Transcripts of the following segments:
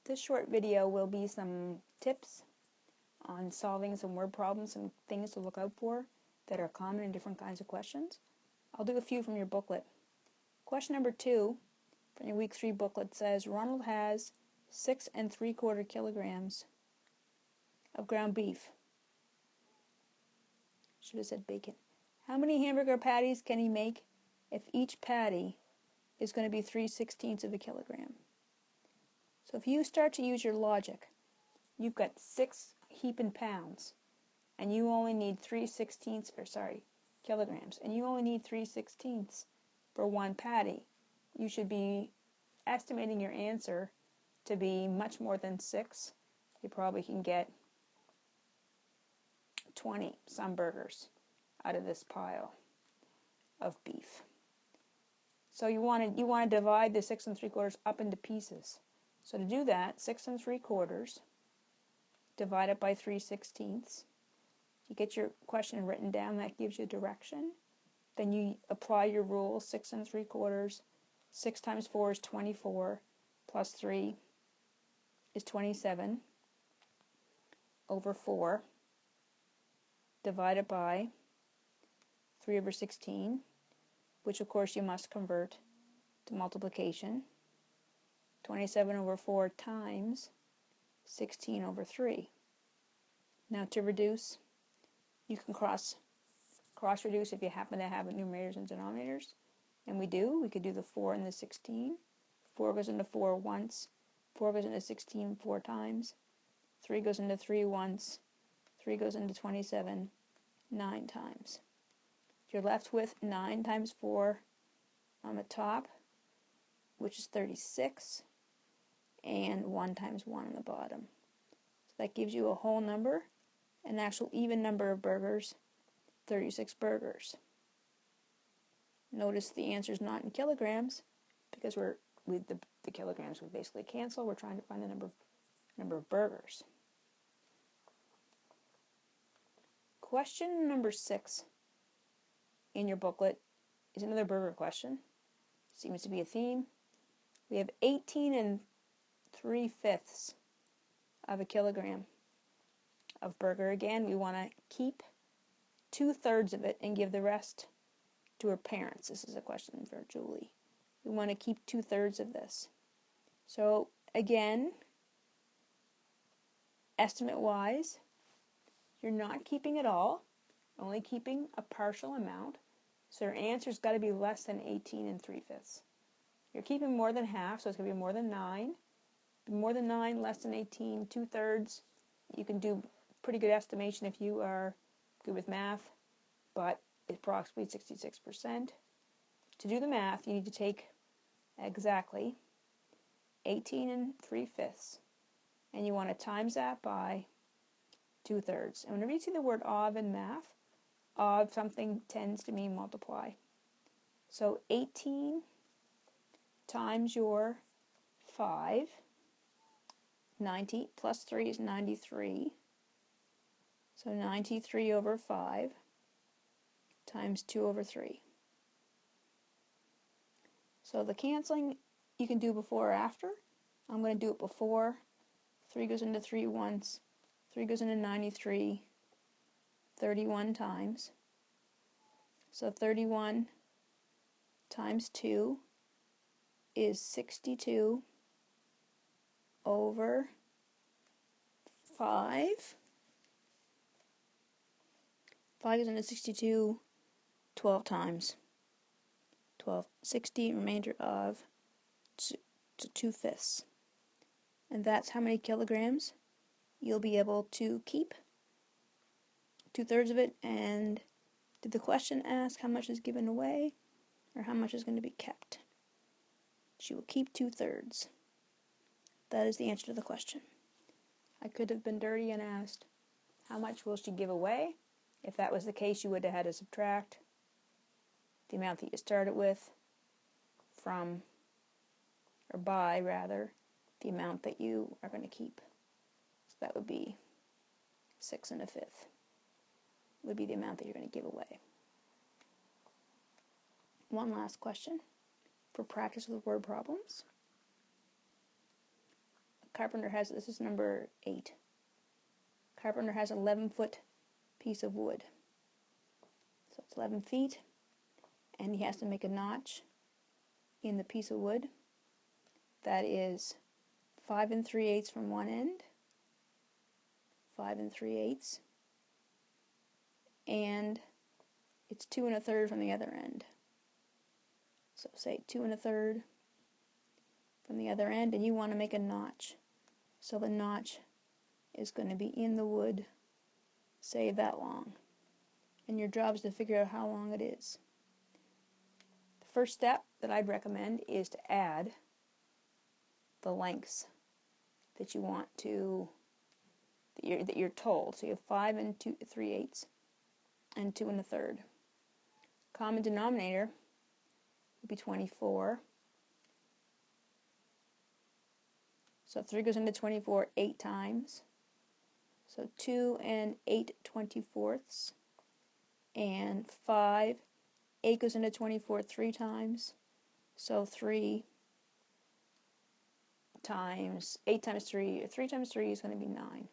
This short video will be some tips on solving some word problems, some things to look out for that are common in different kinds of questions. I'll do a few from your booklet. Question number 2 from your week 3 booklet says, Ronald has 6 3/4 kilograms of ground beef. Should have said bacon. How many hamburger patties can he make if each patty is going to be 3/16 of a kilogram? So if you start to use your logic, you've got 6 heaping pounds, and you only need 3/16 kilograms, and you only need 3/16 for one patty. You should be estimating your answer to be much more than 6. You probably can get 20 some burgers out of this pile of beef. So you want to divide the 6 3/4 up into pieces. So to do that, 6 3/4 divided by 3/16. You get your question written down. That gives you direction. Then you apply your rule. 6 3/4. 6 times 4 is 24. Plus 3 is 27 over 4 divided by 3/16, which of course you must convert to multiplication. 27 over 4 times 16 over 3. Now to reduce, you can cross reduce if you happen to have numerators and denominators. And we do. We could do the 4 and the 16. 4 goes into 4 once. 4 goes into 16 4 times. 3 goes into 3 once. 3 goes into 27 9 times. You're left with 9 times 4 on the top, which is 36, and 1 times 1 on the bottom. So that gives you a whole number, an actual even number of burgers, 36 burgers. Notice the answer is not in kilograms because the kilograms would basically cancel. We're trying to find the number of burgers. Question number 6 in your booklet is another burger question. Seems to be a theme. We have 18 3/5 of a kilogram of burger. Again, we want to keep 2/3 of it and give the rest to her parents. This is a question for Julie. We want to keep 2/3 of this. So again, estimate-wise, you're not keeping it all, only keeping a partial amount. So your answer's got to be less than 18 3/5. You're keeping more than half, so it's going to be more than 9. More than 9, less than 18, 2/3. You can do pretty good estimation if you are good with math, but it's approximately 66%. To do the math, you need to take exactly 18 3/5, and you want to times that by 2/3. And whenever you see the word of in math, of something tends to mean multiply. So 18 times your 5, 90 plus 3 is 93. So 93 over 5 times 2 over 3. So the canceling you can do before or after. I'm going to do it before. 3 goes into 3 once. 3 goes into 93 31 times. So 31 times 2 is 62 over 5. 5 goes into 62 12 times. 12, 60, remainder of 2/5. And that's how many kilograms you'll be able to keep. 2/3 of it. And did the question ask how much is given away or how much is going to be kept? She will keep 2/3. That is the answer to the question. I could have been dirty and asked how much will she give away. If that was the case, you would have had to subtract the amount that you started with from, or by rather, the amount that you are going to keep. So that would be 6 1/5 would be the amount that you're going to give away. One last question for practice with word problems. carpenter has, this is number 8. Carpenter has an 11-foot piece of wood. So it's 11 feet, and he has to make a notch in the piece of wood that is 5 3/8 from one end, 5 3/8, and it's 2 1/3 from the other end. So say 2 1/3 from the other end, and you want to make a notch. So the notch is going to be in the wood, say that long. And your job is to figure out how long it is. The first step that I'd recommend is to add the lengths that you want to, that you're told. So you have 5 3/8 and 2 1/3. Common denominator would be 24. So 3 goes into 24 8 times. So 2 8 24ths. And 5, 8 goes into 24 3 times. So 3 times 8 times 3, or 3 times 3 is going to be 9.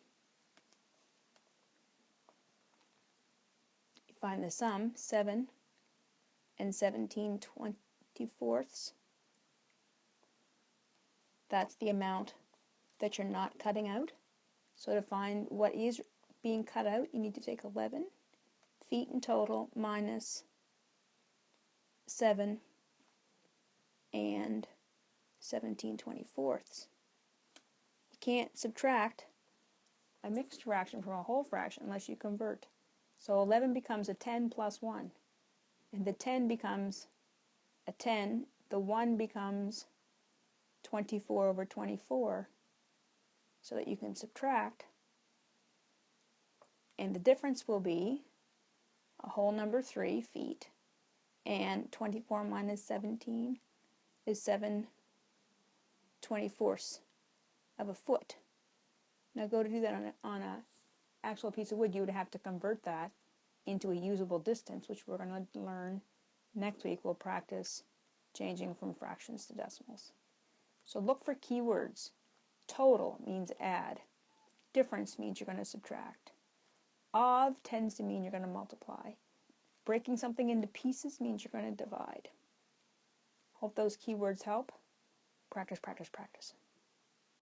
You find the sum, 7 and 17 24ths. That's the amount that you're not cutting out. So to find what is being cut out, you need to take 11 feet in total minus 7 and 17 24ths. You can't subtract a mixed fraction from a whole fraction unless you convert. So 11 becomes a 10 plus 1. And the 10 becomes a 10. The 1 becomes 24 over 24, so that you can subtract. And the difference will be a whole number 3 feet. And 24 minus 17 is 7 24ths of a foot. Now go to do that on a actual piece of wood, you would have to convert that into a usable distance, which we're going to learn next week. We'll practice changing from fractions to decimals. So look for keywords. Total means add. Difference means you're going to subtract. Of tends to mean you're going to multiply. Breaking something into pieces means you're going to divide. Hope those keywords help. Practice, practice, practice.